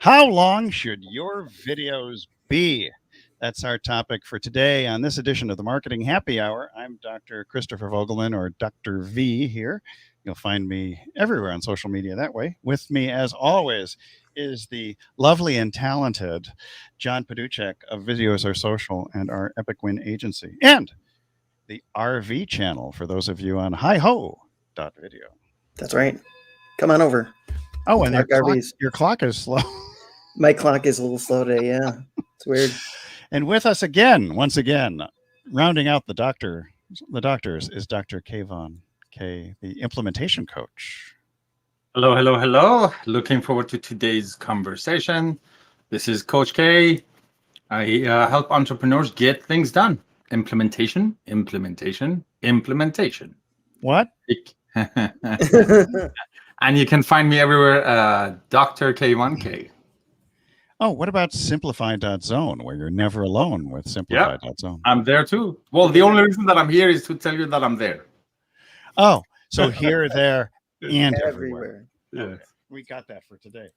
How long should your videos be? That's our topic for today on this edition of the Marketing Happy Hour. I'm Dr. Christopher Vogelmann, or Dr. V here. You'll find me everywhere on social media that way. With me, as always, is the lovely and talented John Paduchak of Videos Are Social and our Epic Win agency, and the RV channel for those of you on hiho.video. That's right. Come on over. Oh, and your clock is slow. My clock is a little slow today. Yeah, it's weird. And with us again, once again, rounding out the doctors, is Dr. Kayvon Kay, the implementation coach. Hello, hello, hello. Looking forward to today's conversation. This is Coach K. I help entrepreneurs get things done. Implementation. What? And you can find me everywhere, Dr. Kayvon Kay. Oh, what about Simplify.zone, where you're never alone with Simplify.zone? I'm there too. Well, the only reason that I'm here is to tell you that I'm there. Oh, so here, there, and everywhere. Yeah. Okay. We got that for today.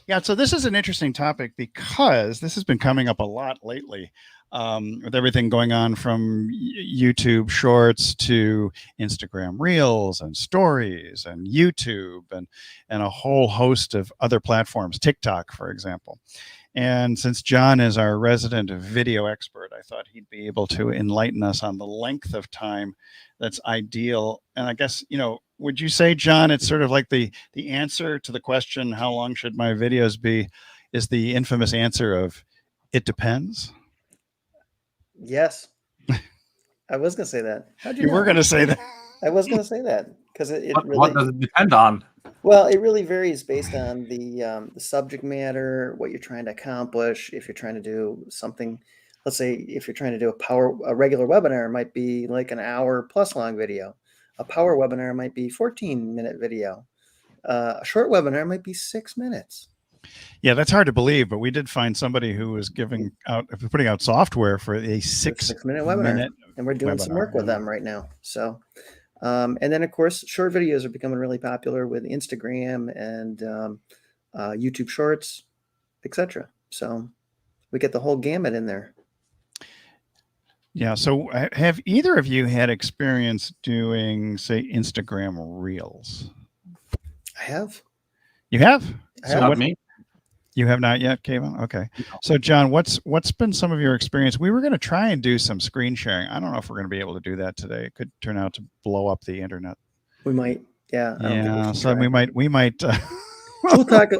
Yeah, so this is an interesting topic because this has been coming up a lot lately, with everything going on from YouTube Shorts to Instagram Reels and Stories and YouTube and a whole host of other platforms, TikTok, for example. And since John is our resident video expert, I thought he'd be able to enlighten us on the length of time that's ideal. And I guess, would you say, John, it's sort of like the answer to the question, how long should my videos be, is the infamous answer of, it depends? Yes. I was going to say that. How'd you were going to say that? I was going to say that because it really... What does it depend on? Well, it really varies based on the subject matter, what you're trying to accomplish. If you're trying to do something, let's say if you're trying to do a regular webinar, it might be like an hour plus long video. A power webinar might be 14-minute video. A short webinar might be 6 minutes. Yeah, that's hard to believe, but we did find somebody who was putting out software for a 6-minute webinar, and we're doing some work with them right now. So, and then of course, short videos are becoming really popular with Instagram and YouTube Shorts, etc. So we get the whole gamut in there. Yeah. So have either of you had experience doing, say, Instagram Reels? I have. You have? Not me. You have not yet, Kayvon? Okay. So, John, what's been some of your experience? We were going to try and do some screen sharing. I don't know if we're going to be able to do that today. It could turn out to blow up the internet. We might. Yeah. Yeah. So we might. We'll talk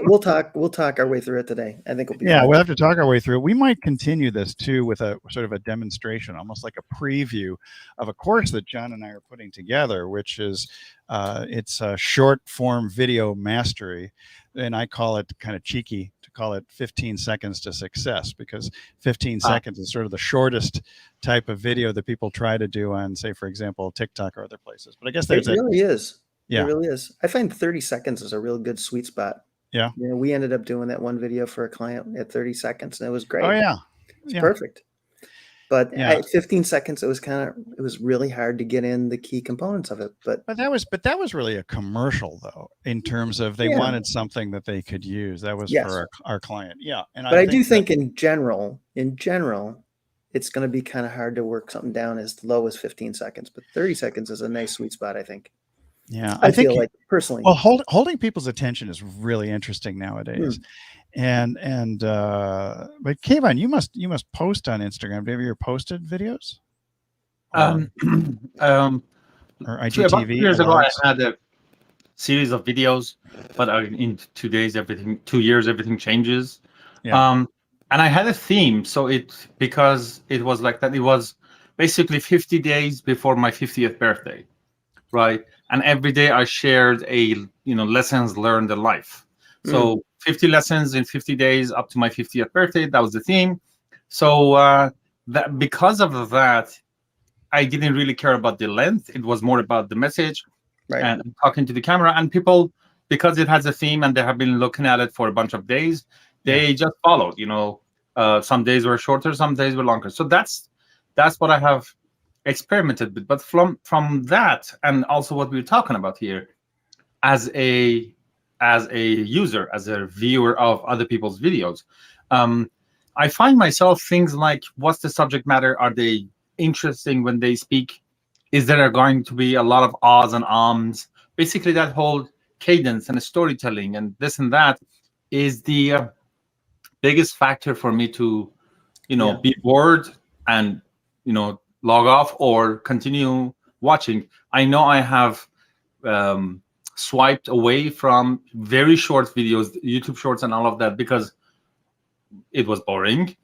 our way through it today. I think we'll be fine. We'll have to talk our way through it. We might continue this too with a sort of a demonstration, almost like a preview of a course that John and I are putting together, which is it's a short form video mastery. And I call it, kind of cheeky to call it, 15 seconds to success, because 15 seconds is sort of the shortest type of video that people try to do on, say, for example, TikTok or other places. But I guess it really is. Yeah. It really is. I find 30 seconds is a real good sweet spot. Yeah. We ended up doing that one video for a client at 30 seconds, and it was great. Oh, yeah. It's perfect. But at 15 seconds, it was really hard to get in the key components of it. But that was really a commercial, though, in terms of they wanted something that they could use. That was for our client. Yeah. And I do think in general, it's going to be kind of hard to work something down as low as 15 seconds. But 30 seconds is a nice sweet spot, I think. Yeah, I feel like personally. Well, holding people's attention is really interesting nowadays. And but Kayvon, you must post on Instagram. Have you ever posted videos? Or IGTV? About 2 years ago, I had a series of videos, but in 2 years, everything changes. Yeah. And I had a theme, so because it was like that. It was basically 50 days before my 50th birthday, right? And every day I shared lessons learned in life. So 50 lessons in 50 days up to my 50th birthday. That was the theme. So that because of that, I didn't really care about the length. It was more about the message and talking to the camera. And people, because it has a theme and they have been looking at it for a bunch of days, they just followed. Some days were shorter, some days were longer. So that's what I have experimented with. But from that, and also what we're talking about here, as a as a user, as a viewer of other people's videos. I find myself things like, what's the subject matter? Are they interesting when they speak? Is there going to be a lot of ahs and ums? Basically, that whole cadence and storytelling and this and that is the biggest factor for me to, be bored and, log off or continue watching. I know I have swiped away from very short videos, YouTube Shorts and all of that, because it was boring.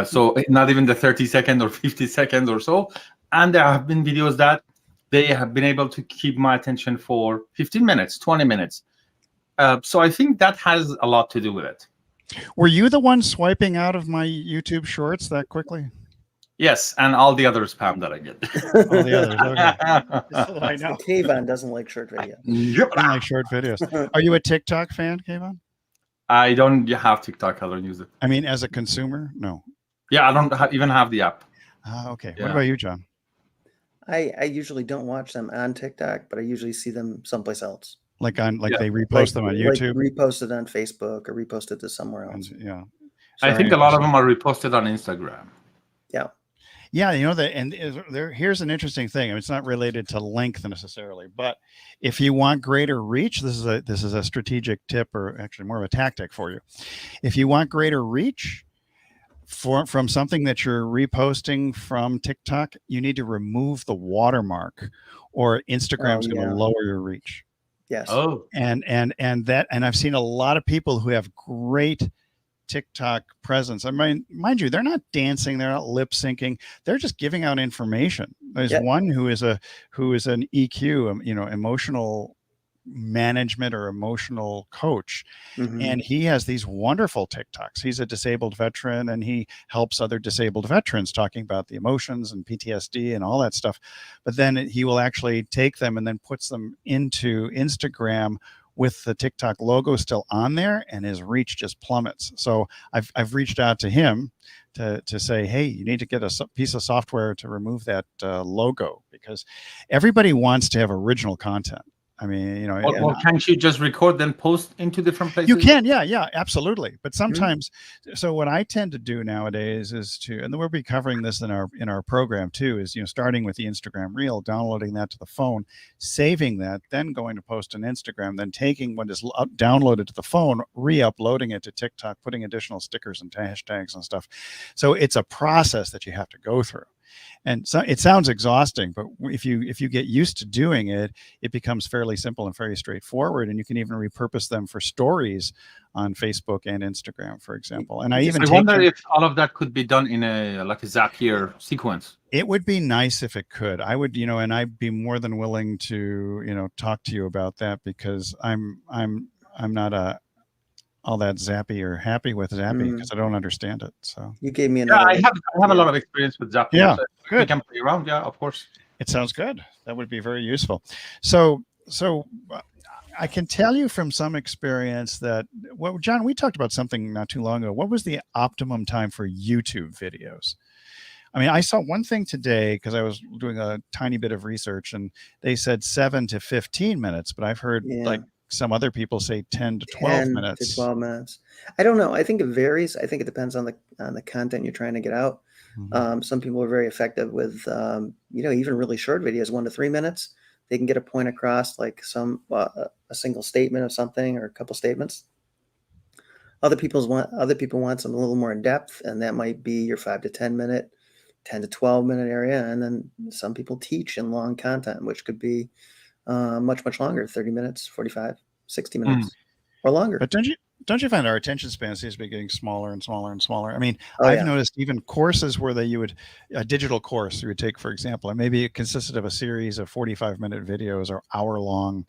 So not even the 30 seconds or 50 seconds or so. And there have been videos that they have been able to keep my attention for 15 minutes, 20 minutes. So I think that has a lot to do with it. Were you the one swiping out of my YouTube Shorts that quickly? Yes, and all the other spam that I get. All the others, okay. Just so that I know. Kayvon doesn't like short video. Yep. I don't like short videos. Are you a TikTok fan, Kayvon? I don't have TikTok. I don't use it. I mean, as a consumer, no. Yeah, I don't even have the app. Okay. Yeah. What about you, John? I usually don't watch them on TikTok, but I usually see them someplace else. Like they repost them on YouTube? Like reposted on Facebook or reposted to somewhere else. Yeah. I think a lot of them are reposted on Instagram. Yeah. Yeah, here's an interesting thing. I mean, it's not related to length necessarily, but if you want greater reach, this is a strategic tip, or actually more of a tactic for you. If you want greater reach from something that you're reposting from TikTok, you need to remove the watermark, or Instagram's going to lower your reach. Yes. Oh. And I've seen a lot of people who have great TikTok presence. I mean, mind you, they're not dancing, they're not lip syncing, they're just giving out information. There's one who is an EQ, emotional management or emotional coach, and he has these wonderful TikToks. He's a disabled veteran, and he helps other disabled veterans, talking about the emotions and PTSD and all that stuff. But then he will actually take them and then puts them into Instagram with the TikTok logo still on there, and his reach just plummets. So I've reached out to him to say, hey, you need to get a piece of software to remove that logo, because everybody wants to have original content. I mean, Well, can't you just record then post into different places? You can, yeah, absolutely. But sometimes, so what I tend to do nowadays is and we'll be covering this in our program too, is starting with the Instagram Reel, downloading that to the phone, saving that, then going to post on Instagram, then taking what is downloaded to the phone, re-uploading it to TikTok, putting additional stickers and hashtags and stuff. So it's a process that you have to go through. And so it sounds exhausting, but if you get used to doing it, it becomes fairly simple and very straightforward. And you can even repurpose them for stories on Facebook and Instagram, for example. And I wonder if all of that could be done in a Zapier sequence. It would be nice if it could. I would, and I'd be more than willing to, talk to you about that, because I'm not all that zappy or happy with Zappy, because I don't understand it. So you gave me another. I have a lot of experience with Zappy. Yeah, so good. We can play around. Yeah, of course. It sounds good. That would be very useful. So I can tell you from some experience that, John, we talked about something not too long ago. What was the optimum time for YouTube videos? I mean, I saw one thing today, because I was doing a tiny bit of research, and they said 7 to 15 minutes, but I've heard like some other people say 10 to 12 minutes. 10 to 12 minutes. I don't know. I think it varies. I think it depends on the content you're trying to get out. Some people are very effective with, even really short videos, 1 to 3 minutes. They can get a point across, like a single statement of something or a couple statements. Other people want some a little more in depth, and that might be your 5 to 10 minute, 10 to 12 minute area. And then some people teach in long content, which could be much, much longer, 30 minutes, 45, 60 minutes or longer. But don't you find our attention span seems to be getting smaller and smaller and smaller? I mean, I've noticed even courses where a digital course you would take, for example, and maybe it consisted of a series of 45-minute videos or hour-long,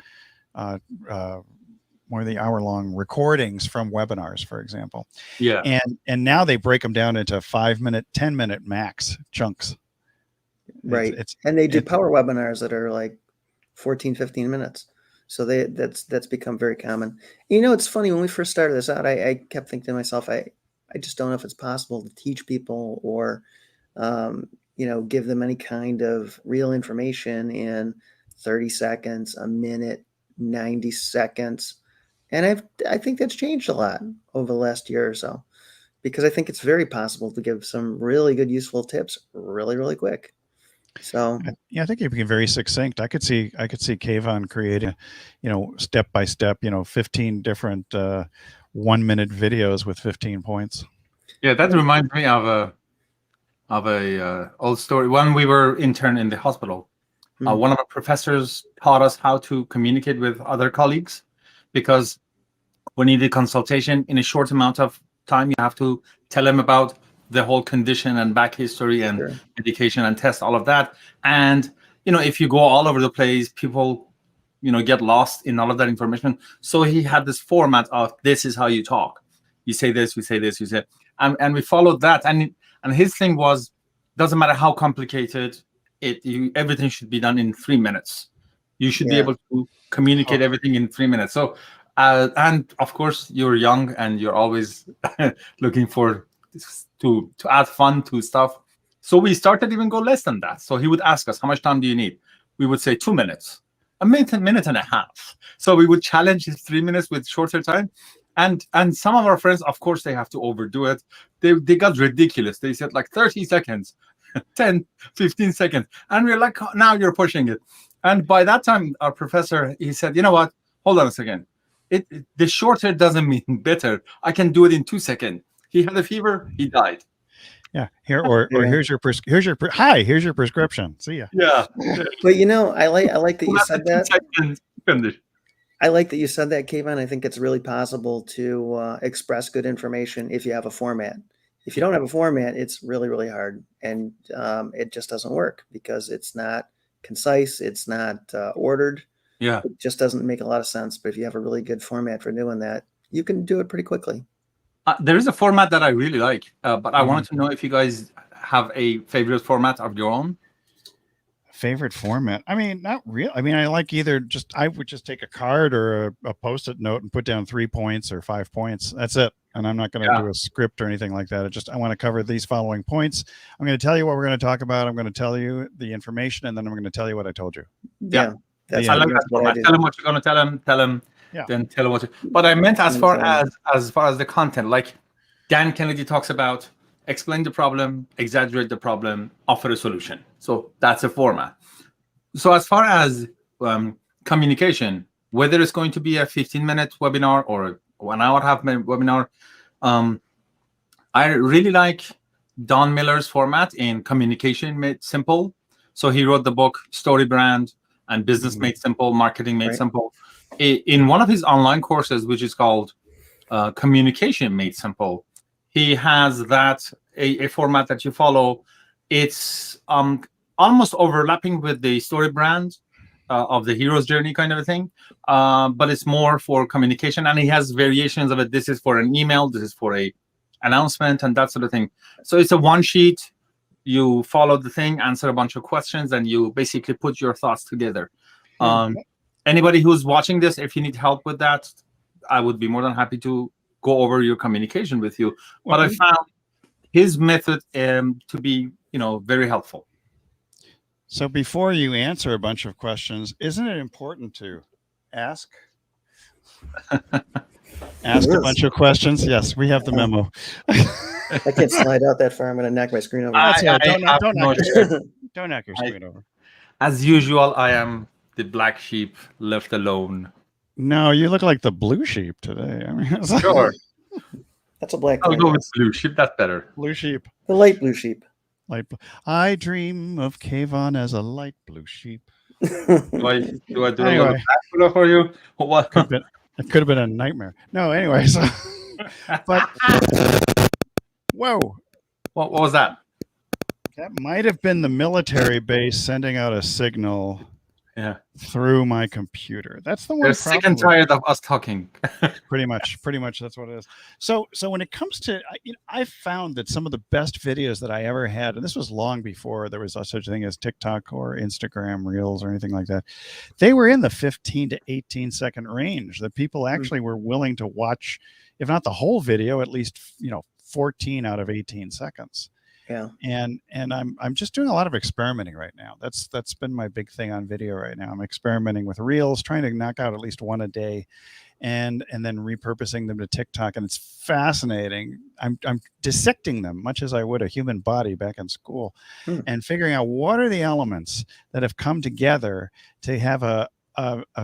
more the hour-long recordings from webinars, for example. Yeah. And now they break them down into 5-minute, 10-minute max chunks. Right. And they do power webinars that are like 14, 15 minutes. So that's become very common. It's funny, when we first started this out, I kept thinking to myself, I just don't know if it's possible to teach people or, give them any kind of real information in 30 seconds, a minute, 90 seconds. And I think that's changed a lot over the last year or so, because I think it's very possible to give some really good, useful tips really, really quick. So Yeah, I think you became very succinct. I could see Kayvon creating, step by step, 15 different 1-minute videos with 15 points. Yeah, that reminds me of a old story. When we were intern in the hospital, one of our professors taught us how to communicate with other colleagues, because when you did consultation in a short amount of time, you have to tell them about the whole condition and back history and Sure. medication and test, all of that. And if you go all over the place, people get lost in all of that information. So he had this format of, this is how you talk. You say this, we say this, you say, and we followed that. And his thing was, doesn't matter how complicated everything should be done in 3 minutes. You should be Yeah. able to communicate everything in 3 minutes. So and of course, you're young and you're always looking for to add fun to stuff. So we started even go less than that. So he would ask us, how much time do you need? We would say 2 minutes, a minute and a half. So we would challenge his 3 minutes with shorter time. And some of our friends, of course, they have to overdo it. They got ridiculous. They said like 30 seconds, 10, 15 seconds. And we're like, now you're pushing it. And by that time, our professor, he said, you know what? Hold on a second. The shorter doesn't mean better. I can do it in 2 seconds. He had a fever. He died. Yeah. Or here's your prescription. See ya. Yeah. But I like that you said that. I like that you said that, Kayvon. I think it's really possible to express good information if you have a format. If you don't have a format, it's really, really hard, and it just doesn't work because it's not concise. It's not ordered. Yeah. It just doesn't make a lot of sense. But if you have a really good format for doing that, you can do it pretty quickly. There is a format that I really like, but I wanted to know if you guys have a favorite format of your own. Favorite format? I mean, not real. I mean, I like I would just take a card or a Post-it note and put down 3 points or 5 points. That's it. And I'm not going to do a script or anything like that. I want to cover these following points. I'm going to tell you what we're going to talk about. I'm going to tell you the information, and then I'm going to tell you what I told you. Yeah. I like that format. Tell them what you're going to tell them, then tell them what but I meant as far as the content, like Dan Kennedy talks about, explain the problem, exaggerate the problem, offer a solution. So that's a format. So as far as communication, whether it's going to be a 15-minute webinar or a 1 hour, half minute webinar, I really like Don Miller's format in Communication Made Simple. So he wrote the book Story Brand and Business Made Simple, Marketing Made Simple. In one of his online courses, which is called Communication Made Simple, he has a format that you follow. It's almost overlapping with the Story Brand of the hero's journey kind of a thing, but it's more for communication, and he has variations of it. This is for an email, this is for a announcement, and that sort of thing. So it's a one sheet. You follow the thing, answer a bunch of questions, and you basically put your thoughts together. Anybody who's watching this, if you need help with that, I would be more than happy to go over your communication with you. But I found his method to be, very helpful. So before you answer a bunch of questions, isn't it important to ask a bunch of questions? Yes, we have the memo. I can't slide out that far. I'm going to knock my screen over. Don't knock your screen over. As usual, I am the black sheep left alone. No, you look like the blue sheep today. I mean, sure. That's a black. I'll go with blue sheep. That's better. Blue sheep. The light blue sheep. I dream of Kayvon as a light blue sheep. Do I do anyway. A for you? What? It could have been a nightmare. No, anyway. So, but whoa, what was that? That might have been the military base sending out a signal. Through my computer. That's the one. They're sick and tired of us talking. pretty much that's what it is. So when it comes to, I've found that some of the best videos that I ever had, and this was long before there was such a thing as TikTok or Instagram Reels or anything like that, they were in the 15 to 18 second range. That people actually were willing to watch, if not the whole video, at least 14 out of 18 seconds. Yeah. And I'm just doing a lot of experimenting right now. That's been my big thing on video right now. I'm experimenting with reels, trying to knock out at least one a day. and then repurposing them to TikTok, and it's fascinating. I'm dissecting them much as I would a human body back in school, and figuring out what are the elements that have come together to have a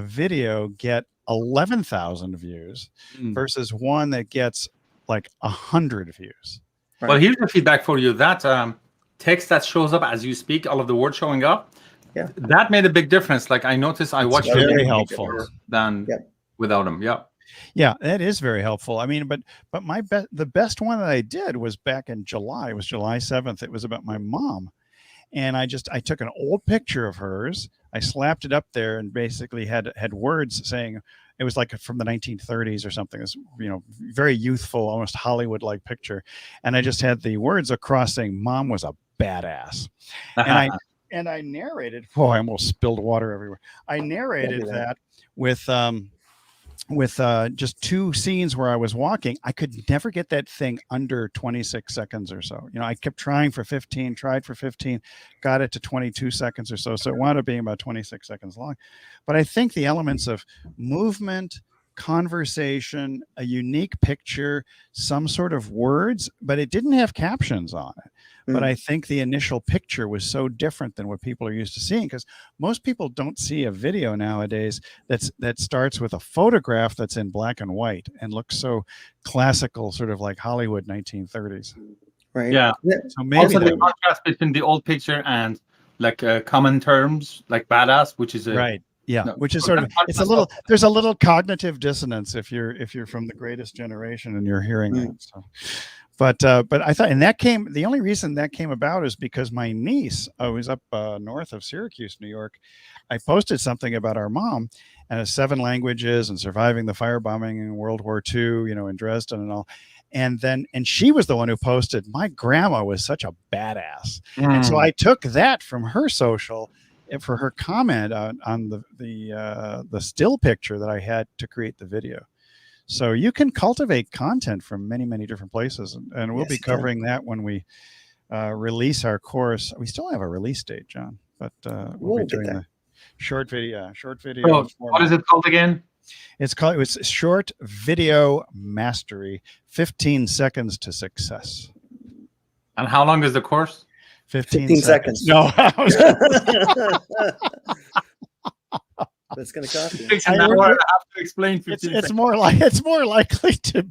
video get 11,000 views versus one that gets like 100 views. Right. Well, here's the feedback for you. That text that shows up as you speak, all of the words showing up, that made a big difference. Like I noticed, I watched very helpful than without them. Yeah, that is very helpful. I mean, but the best one that I did was back in July. It was July 7th. It was about my mom. And I took an old picture of hers. I slapped it up there and basically had words saying, it was like from the 1930s or something. This, very youthful, almost Hollywood-like picture. And I just had the words across saying, "Mom was a badass." And I narrated. Oh, I almost spilled water everywhere. I narrated that with just 2 scenes where I was walking. I could never get that thing under 26 seconds or so. I kept trying for 15, got it to 22 seconds or so. So it wound up being about 26 seconds long. But I think the elements of movement, conversation, a unique picture, some sort of words, but it didn't have captions on it. But I think the initial picture was so different than what people are used to seeing, because most people don't see a video nowadays that starts with a photograph that's in black and white and looks so classical, sort of like Hollywood 1930s. Right. Yeah. So maybe also the contrast between the old picture and like common terms like badass, which is right. Yeah, which is sort of, there's a little cognitive dissonance if you're from the greatest generation and you're hearing that. So. But I thought, and the only reason that came about is because my niece, I was up north of Syracuse, New York. I posted something about our mom and 7 languages and surviving the firebombing in World War II, in Dresden and all. And she was the one who posted, "My grandma was such a badass." And so I took that from her social for her comment on the still picture that I had to create the video. So you can cultivate content from many, many different places, and we'll be covering that when we release our course. We still have a release date, John, but we'll be doing the short video. Oh, what is it called again? It's Short Video Mastery, 15 Seconds to Success. And how long is the course? 15 seconds. No. It's going to cost you. I have to explain. It's more likely to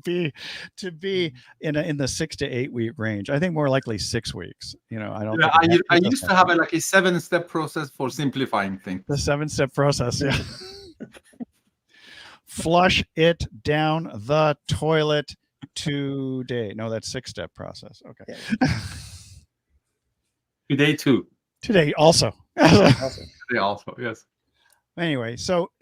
be in the 6 to 8 week range. I think more likely 6 weeks. I don't. Yeah, I used to have a 7-step process for simplifying things. The 7-step process. Yeah. Flush it down the toilet today. No, that's 6-step process. Okay. Yeah. Today too. Today also. Today also. Yes. Anyway,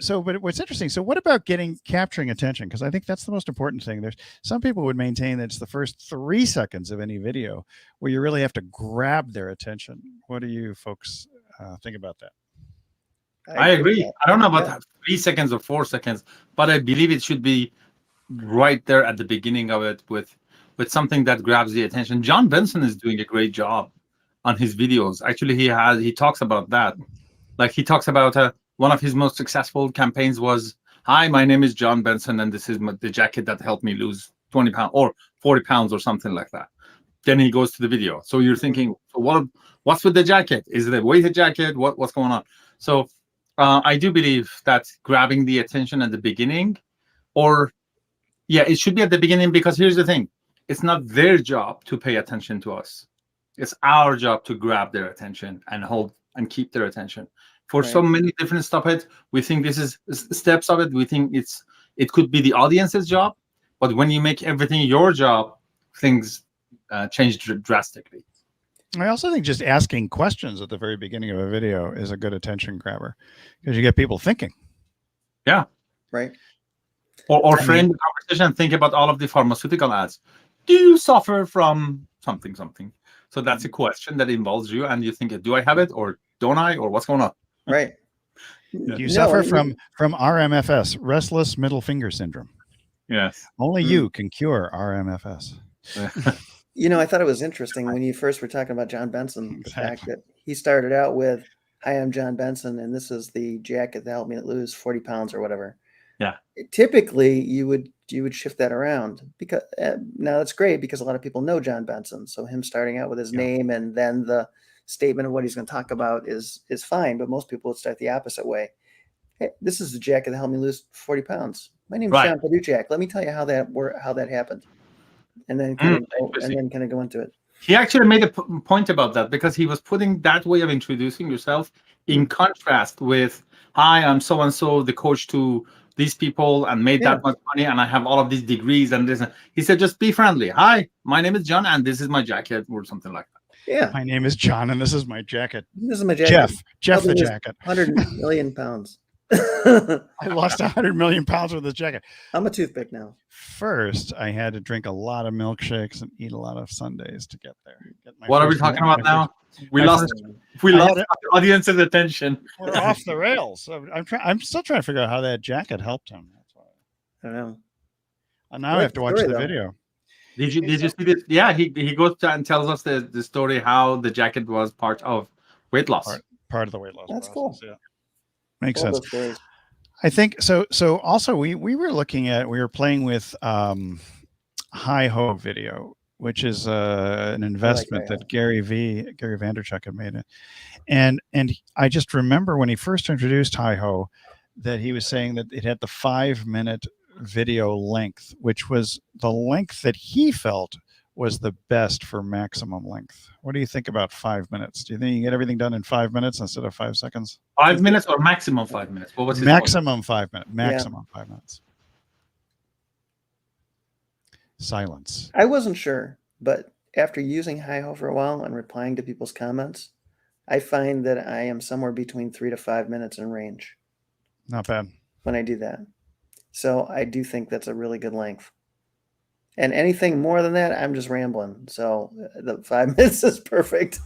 but what's interesting, so what about capturing attention? Because I think that's the most important thing. There's some people would maintain that it's the first 3 seconds of any video where you really have to grab their attention. What do you folks think about that? I agree. I don't know about 3 seconds or 4 seconds, but I believe it should be right there at the beginning of it with something that grabs the attention. John Benson is doing a great job on his videos. Actually, he talks about that. Like he talks about one of his most successful campaigns was, "Hi, my name is John Benson, and this is the jacket that helped me lose 20 pounds or 40 pounds or something like that." Then he goes to the video. So you're thinking, what's with the jacket? Is it a weighted jacket? What's going on? So I do believe that grabbing the attention at the beginning, it should be at the beginning, because here's the thing. It's not their job to pay attention to us. It's our job to grab their attention and hold and keep their attention. For so many different stuff, we think this is steps of it. We think it could be the audience's job, but when you make everything your job, things change drastically. I also think just asking questions at the very beginning of a video is a good attention grabber, because you get people thinking. Yeah. Right. Or frame the conversation and think about all of the pharmaceutical ads. Do you suffer from something? So that's a question that involves you, and you think, do I have it or don't I, or what's going on? Right. Do you suffer from RMFS, restless middle finger syndrome? Yes. Only you can cure RMFS. I thought it was interesting when you first were talking about John Benson, the fact that he started out with, "Hi, I'm John Benson, and this is the jacket that helped me lose 40 pounds or whatever." typically you would shift that around, because now that's great because a lot of people know John Benson. So him starting out with his name and then the statement of what he's going to talk about is fine. But most people would start the opposite way. Hey, this is the jacket that helped me lose 40 pounds. My name's John Paduchak. Let me tell you how that happened. And then kind of go into it. He actually made a point about that because he was putting that way of introducing yourself in contrast with, hi, I'm so-and-so, the coach to these people and made that much money and I have all of these degrees and this. He said, just be friendly. Hi, my name is John and this is my jacket or something like that. Yeah. My name is John and this is my jacket. This is my jacket. Jeff the jacket. 100 million pounds. I lost 100 million pounds with this jacket. I'm a toothpick now. First, I had to drink a lot of milkshakes and eat a lot of sundaes to get there. What are we talking about now? We lost the audience's attention. We're off the rails. I'm still trying to figure out how that jacket helped him. That's why. I don't know. And now I have to watch the video. Did you see this? Yeah, he goes and tells us the story how the jacket was part of weight loss. Part of the weight loss. That's process, cool. Yeah. Makes sense. I think so. So also we were playing with Hi-Ho video, which is an investment that Gary Vaynerchuk had made it. And I just remember when he first introduced Hi-Ho that he was saying that it had the 5-minute video length, which was the length that he felt was the best for maximum length. What do you think about 5 minutes? Do you think you get everything done in 5 minutes instead of 5 seconds? 5 minutes or maximum 5 minutes? What was his maximum point? 5 minutes. Maximum 5 minutes. Silence. I wasn't sure, but after using Hi-Ho for a while and replying to people's comments, I find that I am somewhere between 3 to 5 minutes in range. Not bad. When I do that. So I do think that's a really good length. And anything more than that, I'm just rambling. So the 5 minutes is perfect.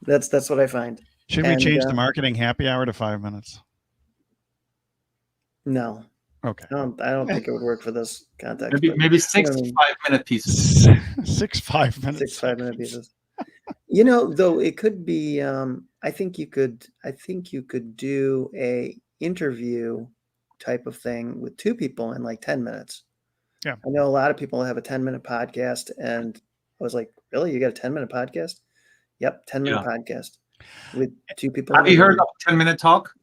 That's what I find. Should we change the marketing happy hour to 5 minutes? No. Okay. I don't think it would work for this context. Maybe 6 5-minute pieces. 6 5-minute. 6 5-minute pieces. Though it could be. I think you could do a interview type of thing with 2 people in like 10 minutes. Yeah. I know a lot of people have a 10-minute podcast, and I was like, really? You got a 10-minute podcast? Yep, 10-minute podcast with 2 people. Have you heard of 10-minute talk?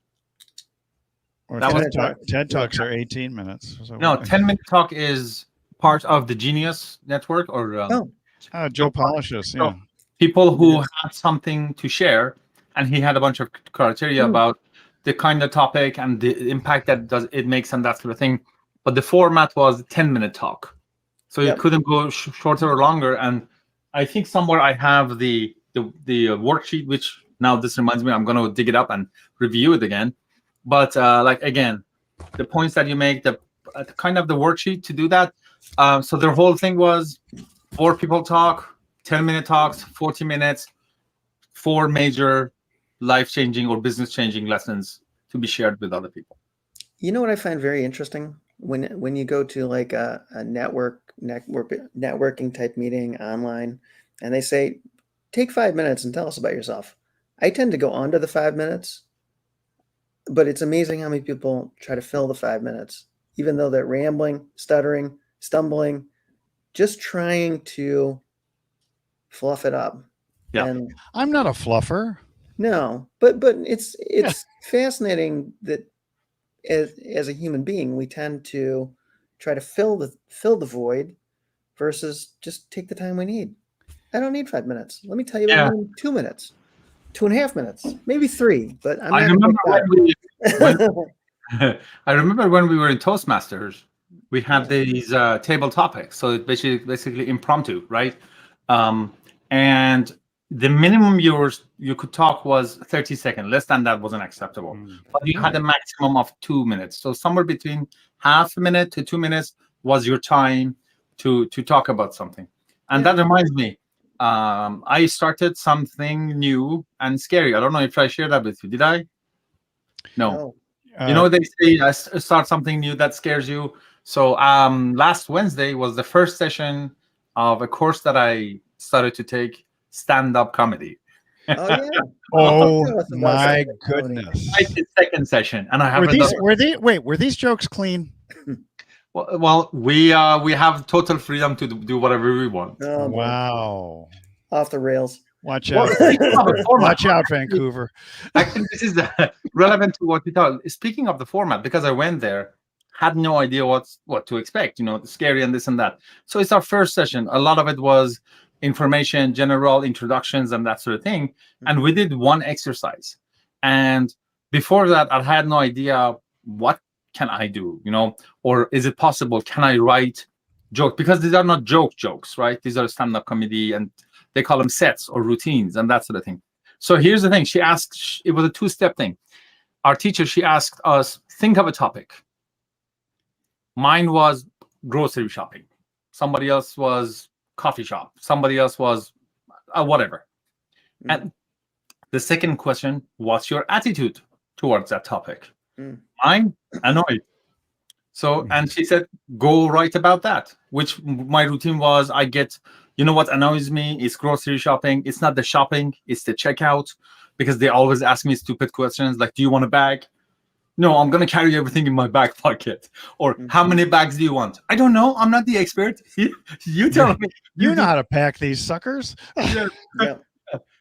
Or TED Talks are 18 minutes. So no, 10-minute talk is part of the Genius Network or Joe Polish's. Yeah. So people who have something to share, and he had a bunch of criteria about the kind of topic and the impact that it makes and that sort of thing. But the format was 10-minute talk, so you couldn't go shorter or longer. And I think somewhere I have the worksheet, which now this reminds me, I'm going to dig it up and review it again. But again, the points that you make, the kind of the worksheet to do that. So their whole thing was 4 people talk, 10-minute talks, 40 minutes, 4 major life-changing or business-changing lessons to be shared with other people. You know what I find very interesting? When you go to like a networking type meeting online, and they say, take 5 minutes and tell us about yourself. I tend to go on to the 5 minutes, but it's amazing how many people try to fill the 5 minutes, even though they're rambling, stuttering, stumbling, just trying to fluff it up. Yeah. And I'm not a fluffer. No, but it's fascinating that as a human being, we tend to try to fill the void versus just take the time we need. I don't need 5 minutes. Let me tell you, I need 2 minutes, 2.5 minutes, maybe 3. But I remember when we were in Toastmasters, we had these table topics. So it's basically impromptu, right? And the minimum you could talk was 30 seconds. Less than that wasn't acceptable. But you had a maximum of 2 minutes. So somewhere between half a minute to 2 minutes was your time to talk about something. And that reminds me, I started something new and scary. I don't know if I shared that with you. Did I? No. They say start something new that scares you. So last Wednesday was the first session of a course that I started to take, stand-up comedy. Oh yeah! Oh my goodness! I did second session, and I have were these jokes clean? Well, we have total freedom to do whatever we want. Oh, boy. Wow. Off the rails. Watch Well, out. speaking of the format, Watch out, Vancouver. I think this is relevant to what we thought. Speaking of the format, because I went there, had no idea what to expect. Scary and this and that. So it's our first session. A lot of it was information, general introductions, and that sort of thing. And we did one exercise. And before that, I had no idea what can I do, or is it possible? Can I write jokes? Because these are not jokes, right? These are stand-up comedy, and they call them sets or routines and that sort of thing. So here's the thing. She asked, it was a two-step thing. Our teacher, she asked us, think of a topic. Mine was grocery shopping. Somebody else was coffee shop. Somebody else was whatever. And the second question, what's your attitude towards that topic? Mine, annoyed. So, and she said, go write about that, which my routine was, I get, what annoys me is grocery shopping. It's not the shopping, it's the checkout, because they always ask me stupid questions like, do you want a bag? No, I'm going to carry everything in my back pocket. Or how many bags do you want? I don't know. I'm not the expert. You tell me. You know how to pack these suckers. Yeah.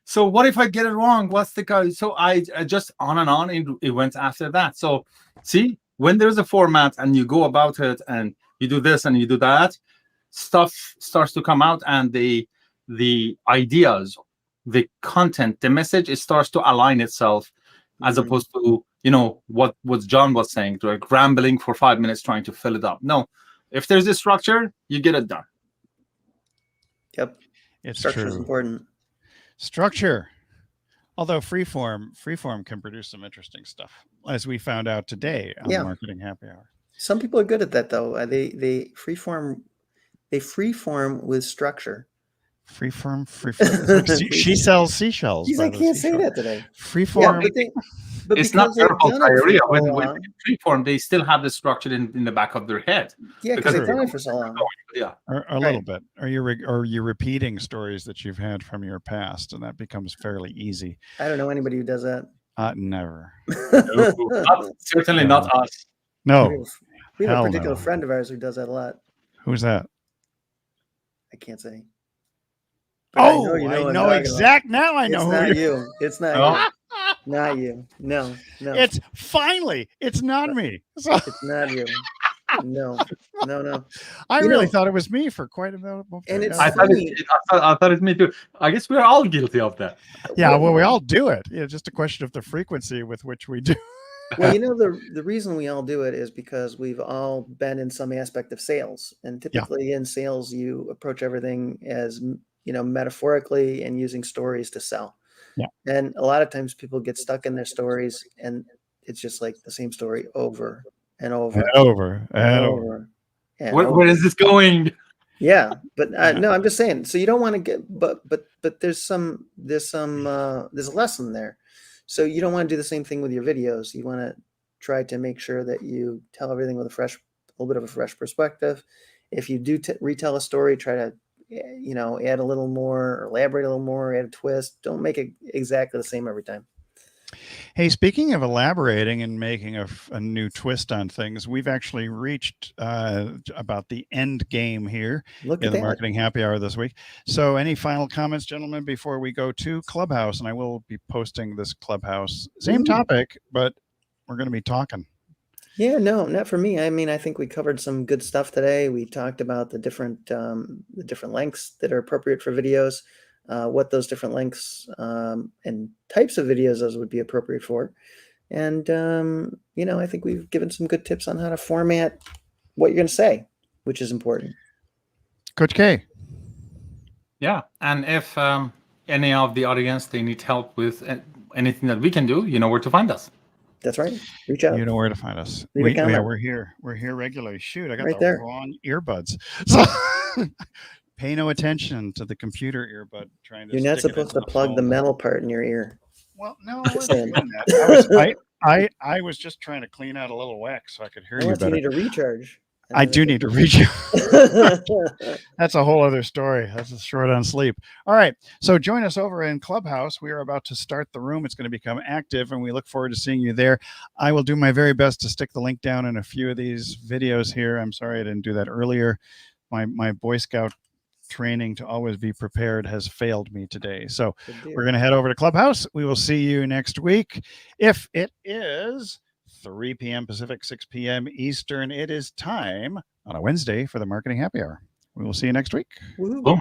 So what if I get it wrong? What's the code? So I just on and on. It went after that. So see, when there's a format and you go about it and you do this and you do that, stuff starts to come out, and the ideas, the content, the message, it starts to align itself, as opposed to what John was saying, like rambling for 5 minutes trying to fill it up. No, if there's a structure, you get it done. Yep. It's Structure true. is important. Structure. Although freeform can produce some interesting stuff, as we found out today on Marketing Happy Hour. Some people are good at that, though. They freeform with structure. Freeform. She sells seashells. I can't say that today. Freeform. But it's not terrible diarrhea. When freeform, they still have the structure in the back of their head. Yeah, because they've done it for so long. Yeah, a little bit. Are you repeating stories that you've had from your past, and that becomes fairly easy? I don't know anybody who does that. Never. Certainly not us. No. We have a particular friend of ours who does that a lot. Who's that? I can't say. Oh, I know exact now. I know it's not you. It's not you. Not you. No. It's finally. It's not me. So. It's not you. No. I really thought it was me for quite a minute. And it's I thought it's me too. I guess we're all guilty of that. Yeah, well, we all do it. It's just a question of the frequency with which we do. Well, the reason we all do it is because we've all been in some aspect of sales, and typically in sales, you approach everything as metaphorically and using stories to sell. Yeah. And a lot of times people get stuck in their stories, and it's just like the same story over and over and over and over. Where is this going? Yeah, but no, I'm just saying. So you don't want to get, but there's a lesson there. So you don't want to do the same thing with your videos. You want to try to make sure that you tell everything with a little bit of a fresh perspective. If you do retell a story, try to add a little more, elaborate a little more, add a twist. Don't make it exactly the same every time. Hey, speaking of elaborating and making a new twist on things, we've actually reached about the end game here in the Marketing Happy Hour this week. So any final comments, gentlemen, before we go to Clubhouse? And I will be posting this Clubhouse. Same topic, but we're going to be talking. Yeah, no, not for me. I mean, I think we covered some good stuff today. We talked about the different lengths that are appropriate for videos. What those different lengths and types of videos those would be appropriate for. And, I think we've given some good tips on how to format what you're going to say, which is important. Coach K. Yeah. And if any of the audience, they need help with anything that we can do, you know where to find us. That's right. Reach out. You know where to find us. We're here. We're here regularly. Shoot, I got the wrong earbuds. So pay no attention to the computer earbud trying to. You're not supposed to plug the metal part in your ear. Well, no, I wasn't doing that. I was just trying to clean out a little wax so I could hear you better. You need a recharge. I do need to read you. That's a whole other story. That's a short on sleep. All right. So join us over in Clubhouse. We are about to start the room. It's going to become active, and we look forward to seeing you there. I will do my very best to stick the link down in a few of these videos here. I'm sorry I didn't do that earlier. My Boy Scout training to always be prepared has failed me today. So we're going to head over to Clubhouse. We will see you next week. If it is 3 p.m. Pacific, 6 p.m. Eastern, it is time on a Wednesday for the Marketing Happy Hour. We will see you next week. Woo-hoo. Cool.